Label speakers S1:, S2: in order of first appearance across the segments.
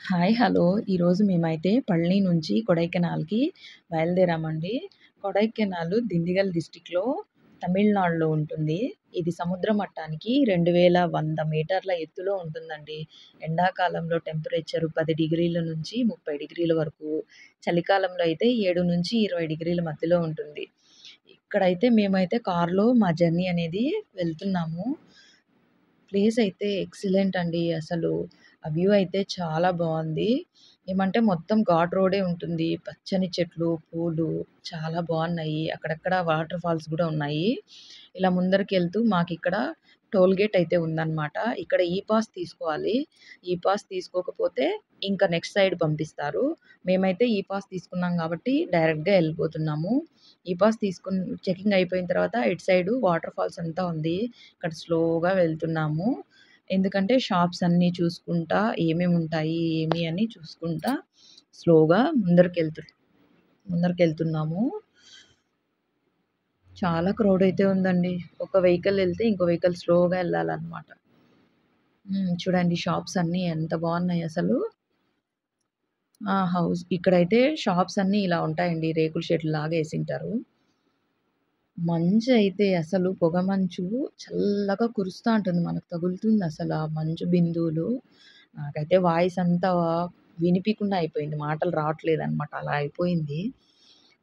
S1: Hi. Hello. ఈరోజు మేమైతే పళని నుంచి కొడైకెనాల్‌కి బయలుదేరామండి. కొడైకెనాల్ దిండిగల్ డిస్ట్రిక్ట్‌లో తమిళనాడులో ఉంటుంది. ఇది సముద్ర మట్టానికి 2100 మీటర్ల ఎత్తులో ఉంటుందండి. ఎండాకాలంలో టెంపరేచర్ 10 డిగ్రీల నుంచి 30 డిగ్రీల వరకు, చలికాలంలో అయితే 7-20 డిగ్రీల మధ్యలో ఉంటుంది. ఇక్కడైతే మేమైతే కార్‌లో మా జర్నీ అనేది వెళ్తున్నాము. ప్లేస్ అయితే ఎక్సలెంట్ అండి. అసలు ఆ వ్యూ అయితే చాలా బావుంది. ఏమంటే మొత్తం ఘాట్ రోడే ఉంటుంది. పచ్చని చెట్లు, పూలు చాలా బావున్నాయి. అక్కడక్కడ వాటర్ ఫాల్స్ గూడా ఉన్నాయి. ఇలా ముందరికెళ్తూ మాకిక్కడ టోల్ గేట్ అయితే ఉందనమాట. ఇక్కడ ఈ పాస్ తీసుకోవాలి. ఈ పాస్ తీసుకోకపోతే ఇంకా నెక్స్ట్ సైడ్ పంపిస్తారు. మేమైతే ఈ పాస్ తీసుకున్నాం గాబట్టి డైరెక్ట్‌గా ఎళ్ళిపోతున్నాము. ఈ పాస్ చెకింగ్ అయిపోయిన తర్వాత ఇటు సైడు వాటర్ ఫాల్స్ అంతా ఉంది. ఇక్కడ స్లోగా వెళ్తున్నాము. ఎందుకంటే షాప్స్ అన్నీ చూసుకుంటా ఏమేముంటాయి, ఏమి అని చూసుకుంటా స్లోగా ముందరికెళ్తున్నాము. చాలా క్రౌడ్ అయితే ఉందండి. ఒక వెహికల్ ఎళ్తే ఇంకో వెహికల్ స్లోగా ఎళ్ళాలనమాట. చూడండి షాప్స్ అన్నీ ఎంత బావున్నాయసలు. ఇక్కడైతే షాప్స్ అన్నీ ఇలా ఉంటాయండి. రేకుల షెడ్‌లాగా యేసింటారు. మంచయితే అసలు పొగమంచు చల్లగా కురుస్తా ఉంటుంది. మనకు తగులుతుందసల ఆ మంచు బిందువులు. నాకైతే వాయిస్ అంతా వినిపియకుండా అయిపోయింది. మాటలు రావట్లేదనమాట. అలా అయిపోయింది.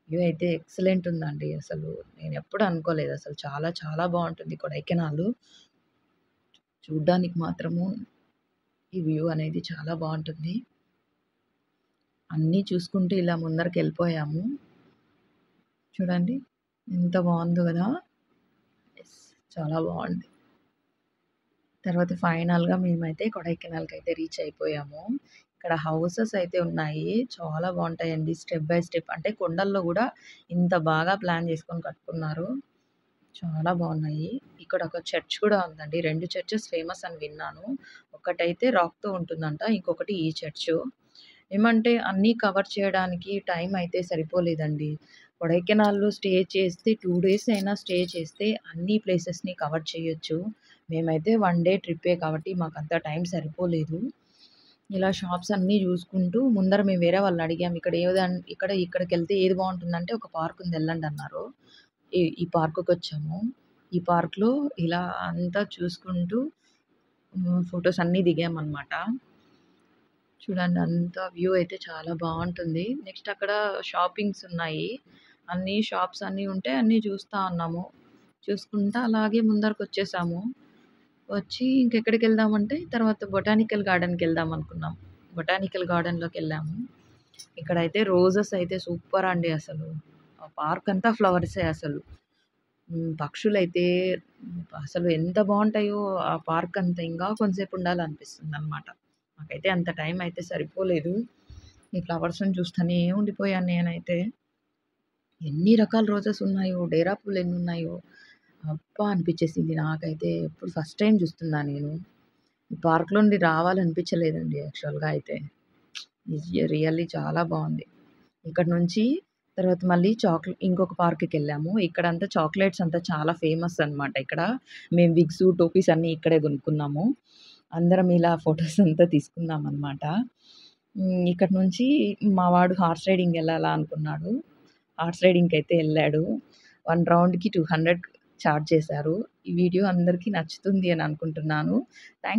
S1: వ్యూ అయితే ఎక్సలెంట్ ఉందండి అసలు. నేనెప్పుడు అనుకోలేదసలు. చాలా చాలా బావుంటుంది కొడైకెనాలు. చూడ్డానికి మాత్రము ఈ వ్యూ అనేది చాలా బావుంటుంది. అన్నీ చూసుకుంటూ ఇలా ముందరకెళ్ళిపోయాము. చూడండి ఎంత బావుందో గదా! యెస్. చాలా బావుంది. తర్వాత ఫైనల్‌గా మేమైతే కొడైకెనాల్‌కైతే రీచ్ అయిపోయాము. ఇక్కడ హౌసెస్ అయితే ఉన్నాయి. చాలా బావుంటాయండి. స్టెప్ బై స్టెప్ అంటే కొండల్లో గూడా ఇంత బాగా ప్లాన్ జేసుకొని కట్టుకున్నారు. చాలా బావున్నాయి. ఇక్కడ ఒక చర్చ్ కూడా ఉందండి. 2 చర్చెస్ ఫేమస్ అని విన్నాను. ఒకటైతే రాక్‌తో ఉంటుందంట. ఇంకొకటి ఈ చర్చు. ఏమంటే అన్నీ కవర్ చేయడానికి టైం అయితే సరిపోలేదండి. కొడైకెనాల్‌లో స్టే చేస్తే 2 డేస్ అయినా స్టే చేస్తే అన్ని ప్లేసెస్‌ని కవర్ చేయొచ్చు. మేమైతే 1 డే ట్రిప్పే కాబట్టి మాకంత టైం సరిపోలేదు. ఇలా షాప్స్ అన్నీ జూసుకుంటూ ముందర మేము వేరే వాళ్ళని అడిగాము. ఇక్కడికెళ్తే ఏది బావుంటుందంటే ఒక పార్క్ ఉంది ఎళ్ళండన్నారు. ఈ పార్క్‌కొచ్చాము. ఈ పార్క్‌లో ఇలా అంతా చూసుకుంటూ ఫోటోస్ అన్నీ దిగామనమాట. చూడండి అంతా వ్యూ అయితే చాలా బావుంటుంది. నెక్స్ట్ అక్కడ షాపింగ్స్ ఉన్నాయి. అన్నీ షాప్స్ అన్నీ ఉంటే అన్నీ చూస్తా ఉన్నాము. చూసుకుంటా అలాగే ముందరకొచ్చేసాము. వచ్చి ఇంకెక్కడికెళ్దామంటే తర్వాత బొటానికల్ గార్డెన్‌కెళ్దాం అనుకున్నాం. బొటానికల్ గార్డెన్‌లోకెళ్ళాము. ఇక్కడైతే రోజెస్ అయితే సూపర్ అండి అసలు. ఆ పార్క్ అంతా ఫ్లవర్సే అసలు. పక్షులైతే అసలు ఎంత బావుంటాయో ఆ పార్క్ అంతా ఇంకా కొంసేపు ఉండాలనిపిస్తుందనమాట. నాకైతే అంత టైం అయితే సరిపోలేదు. ఈ ఫ్లవర్స్‌ని చూస్తూనే ఉండిపోయాను నేనైతే. ఎన్ని రకాల రోజెస్ ఉన్నాయో, డేరా పూలు ఎన్నున్నాయో, అబ్బా! అనిపిచ్చేసింది నాకైతే. ఎప్పుడు ఫస్ట్ టైమ్ చూస్తున్నా నేను. ఈ పార్క్‌లో నుండి రావాలనిపించలేదండి యాక్చువల్‌గా అయితే. రియల్లీ చాలా బావుంది. ఇక్కడ నుంచి తర్వాత మళ్ళీ ఇంకొక పార్క్‌కెళ్ళాము. ఇక్కడంతా చాక్లెట్స్ అంతా చాలా ఫేమస్ అనమాట ఇక్కడ. మేము విగ్సు, టోపీస్ అన్నీ ఇక్కడే కొనుక్కున్నాము. అందరం ఇలా ఫోటోస్ అంతా తీసుకున్నామనమాట. ఇక్కడి నుంచి మా వాడు హార్స్ రైడింగ్ ఎళ్ళాలా అనుకున్నాడు. హార్స్ రైడింగ్‌కైతే ఎళ్ళాడు. 1 రౌండ్‌కి 200 చార్జ్ చేశారు. ఈ వీడియో అందరికీ నచ్చుతుంది అని అనుకుంటున్నాను. థాంక్